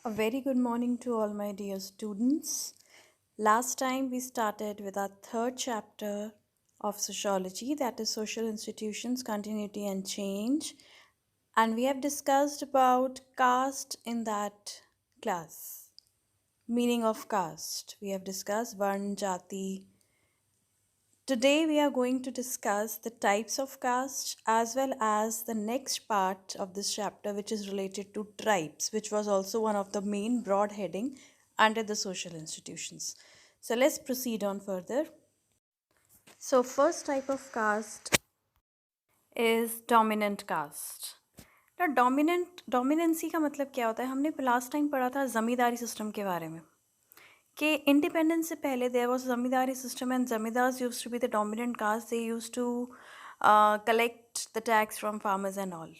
A very good morning to all my dear students. Last time we started with our third chapter of sociology, that is social institutions, continuity and change, and we have discussed about caste in that class. Meaning of caste. We have discussed Varn, Jati. Today we are going to discuss the types of caste as well as the next part of this chapter which is related to tribes, which was also one of the main broad heading under the social institutions. So let's proceed on further. So first type of caste is dominant caste. ना dominancy का मतलब क्या होता है? हमने last time पढ़ा था ज़मींदारी system के बारे में कि इंडिपेंडेंस से पहले there was zamindari system and zamindars used to be the dominant caste. They used to collect the tax from farmers and all.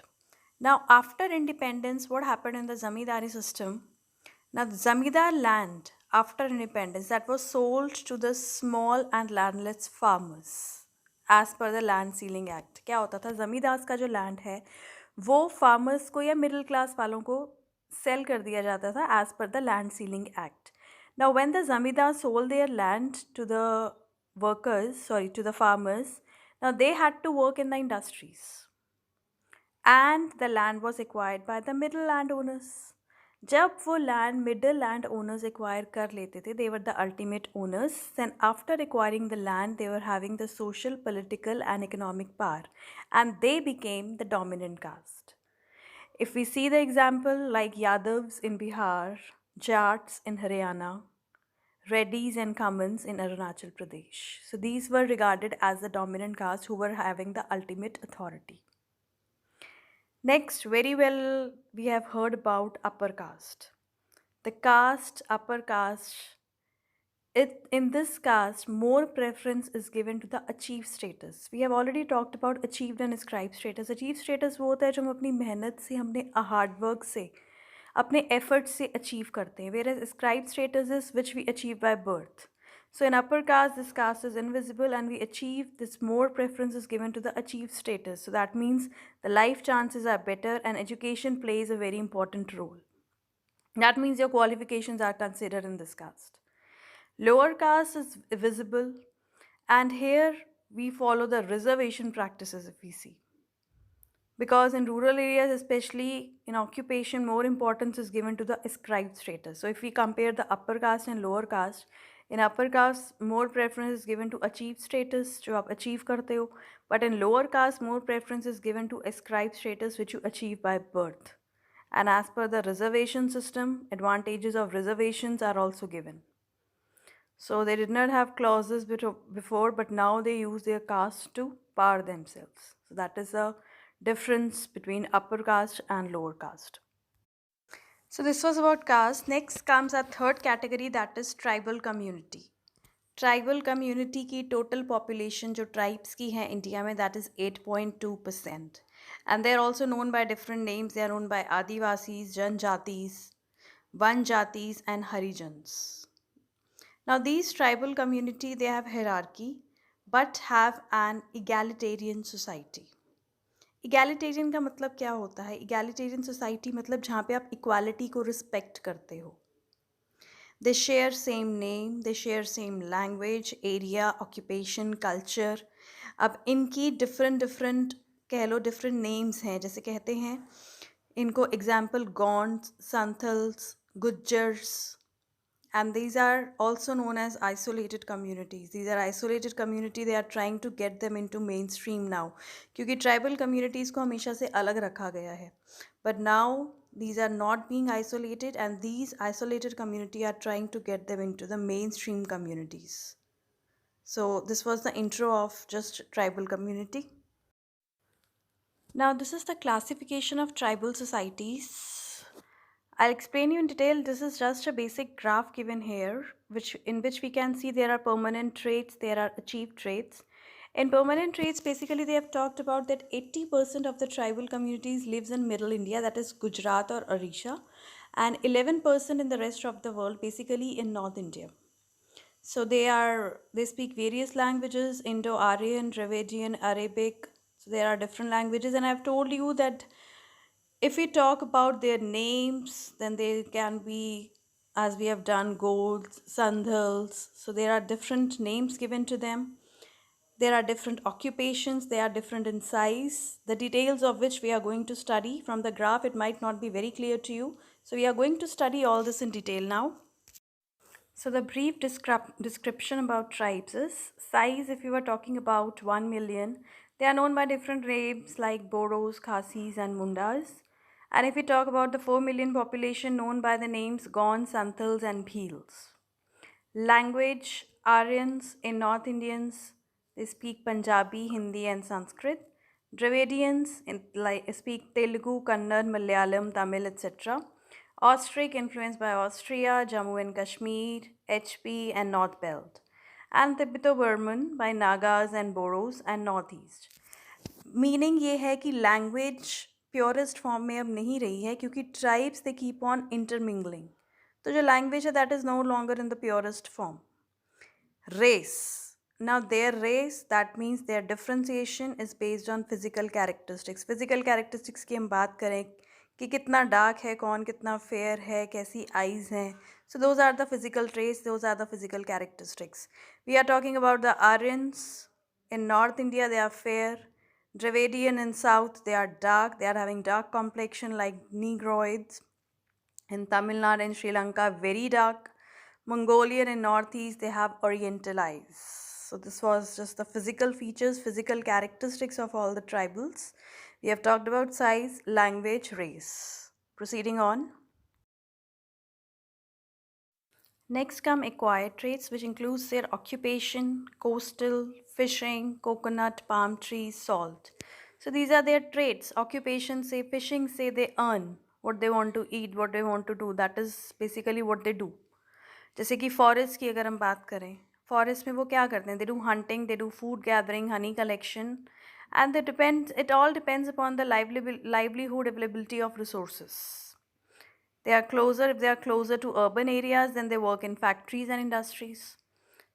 Now after independence, what happened in the zamindari system? Now the zamindar land after independence, that was sold to the small and landless farmers as per the land sealing act. क्या होता था? जमींदार का जो land है वो farmers को या मिडिल क्लास वालों को सेल कर दिया जाता था as per the land sealing act. Now, when the zamindars sold their land to the to the farmers, now they had to work in the industries, and the land was acquired by the middle landowners. जब वो land middle land owners acquire कर लेते थे, they were the ultimate owners. Then after acquiring the land, they were having the social, political and economic power, and they became the dominant caste. If we see the example like Yadavs in Bihar, Jats in Haryana, Reddys and Cummins in Arunachal Pradesh. So these were regarded as the dominant caste who were having the ultimate authority. Next, very well, we have heard about upper caste. The caste, upper caste, in this caste, more preference is given to the achieved status. We have already talked about achieved and ascribed status. Achieved status वो होता है जो हम अपनी मेहनत से, हमने hard work से, अपने एफर्ट से अचीव करते हैं. Whereas ascribed status is which we achieve by birth. So in upper caste, this caste is invisible and we achieve this, more preference is given to the achieved status. So that means the life chances are better and education plays a very important role. That means your qualifications are considered in this caste. Lower caste is visible, and here we follow the reservation practices if we see. Because in rural areas, especially in occupation, more importance is given to the ascribed status. So if we compare the upper caste and lower caste, in upper caste, more preference is given to achieved status, जो आप achieve करते हो, but in lower caste, more preference is given to ascribed status, which you achieve by birth. And as per the reservation system, advantages of reservations are also given. So they did not have clauses before, but now they use their caste to power themselves. So that is the difference between upper caste and lower caste. So this was about caste. Next comes our third category, that is tribal community. Tribal community की total population जो tribes की है India में, that is 8.2%. And they are also known by different names. They are known by Adivasis, जनजातीज, वन जातीज and Harijans. Now these tribal community, they have hierarchy but have an egalitarian society. Egalitarian का मतलब क्या होता है? Egalitarian society मतलब जहाँ पे आप equality को respect करते हो. They share same name, they share same language, area, occupation, culture. अब इनकी different कह लो different names हैं. जैसे कहते हैं इनको example Gonds, Santals, Gujjars, and these are also known as isolated communities. These are isolated community. They are trying to get them into mainstream now, क्योंकि tribal communities को हमेशा से अलग रखा गया है. But now these are not being isolated, and these isolated community are trying to get them into the mainstream communities. So this was the intro of just tribal community. Now this is the classification of tribal societies. I'll explain you in detail. This is just a basic graph given here, in which we can see there are permanent traits, there are achieved traits. In permanent traits, basically they have talked about that 80% of the tribal communities lives in middle India, that is Gujarat or Odisha, and 11% in the rest of the world, basically in North India. So they speak various languages, Indo-Aryan, Dravidian, Arabic. So there are different languages, and I've told you that If we talk about their names, then they can be, as we have done, golds, sandals. So there are different names given to them. There are different occupations, they are different in size, the details of which we are going to study. From the graph, it might not be very clear to you. So we are going to study all this in detail now. So the brief description about tribes is size. If you are talking about 1 million, they are known by different names like Boros, Khasis, and Mundas. And if we talk about the 4 million population, known by the names Gonds, Santals, and Bhils. Language, Aryans in North Indians, they speak Punjabi, Hindi, and Sanskrit. Dravidians speak Telugu, Kannada, Malayalam, Tamil, etc. Austric influenced by Austria, Jammu and Kashmir, HP, and North Belt. And Tibeto-Burman by Nagas and Boros and Northeast. Meaning ये है कि language purest form में अब नहीं रही है क्योंकि tribes they keep on intermingling. तो जो लैंग्वेज है that is no longer in the purest form. Race. Now their race, that means their differentiation is based on physical characteristics. Physical characteristics की हम बात करें कि कितना डार्क है, कौन कितना फेयर है, कैसी आइज़ हैं. So those are the physical traits, those are the physical characteristics. We are talking about the Aryans. In North India they are fair. Dravidian in South they are dark, they are having dark complexion like Negroids. In Tamil Nadu and Sri Lanka, very dark. Mongolian in Northeast, they have oriental eyes. So this was just the physical features, physical characteristics of all the tribals. We have talked about size, language, race. Proceeding on. Next come acquired traits, which includes their occupation, coastal, fishing, coconut, palm trees, salt. So these are their traits. Occupation, say fishing, say they earn what they want to eat, what they want to do. That is basically what they do. जैसे कि forest की अगर हम बात करें, forest में वो क्या करते हैं, they do hunting, they do food gathering, Honey collection, and it all depends upon the livelihood availability of resources. They are closer, if they are closer to urban areas, then they work in factories and industries.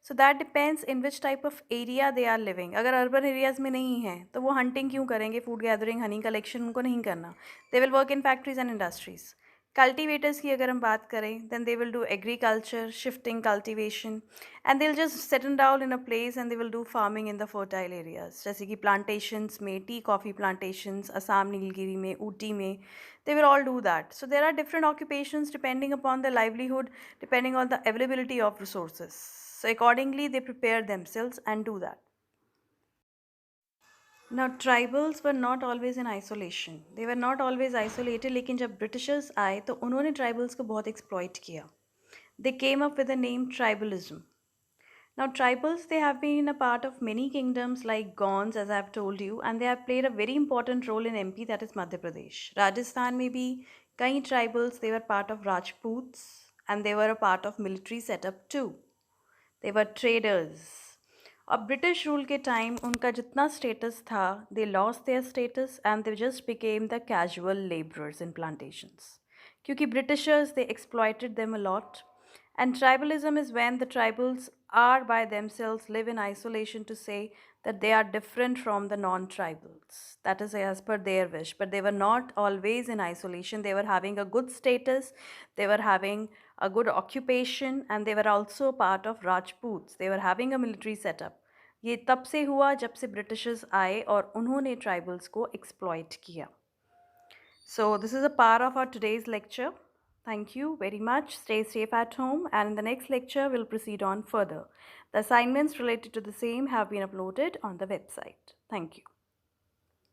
So that depends in which type of area they are living. अगर urban areas में नहीं है तो वो hunting क्यों करेंगे, food gathering, honey collection उनको नहीं करना. They will work in factories and industries. Cultivators की अगर हम बात करें, then they will do agriculture, shifting cultivation, and they'll just settle down in a place and they will do farming in the fertile areas. जैसे कि plantations में, tea coffee plantations, Assam Nilgiri में, ऊटी में, they will all do that. So there are different occupations depending upon the livelihood, depending on the availability of resources. So accordingly they prepare themselves and do that. Now tribals were not always in isolation. They were not always isolated. लेकिन जब Britishers आए तो उन्होंने tribals को बहुत exploit किया. They came up with the name tribalism. Now tribals, they have been a part of many kingdoms like Gonds, as I have told you, and they have played a very important role in MP, that is Madhya Pradesh. Rajasthan में भी कई tribals, they were part of Rajputs and they were a part of military setup too. They were traders. अब British rule के time उनका जितना status था, they lost their status and they just became the casual labourers in plantations, क्योंकि Britishers they exploited them a lot. And tribalism is when the tribals are by themselves, live in isolation to say that they are different from the non-tribals. That is as per their wish. But they were not always in isolation. They were having a good status. They were having a good occupation. And they were also part of Rajputs. They were having a military setup. ये तब से हुआ जब से Britishers आए और उन्होंने tribals को एक्सप्लॉइट किया. So this is a part of our today's lecture. Thank you very much. Stay safe at home, and in the next lecture we'll proceed on further. The assignments related to the same have been uploaded on the website. Thank you.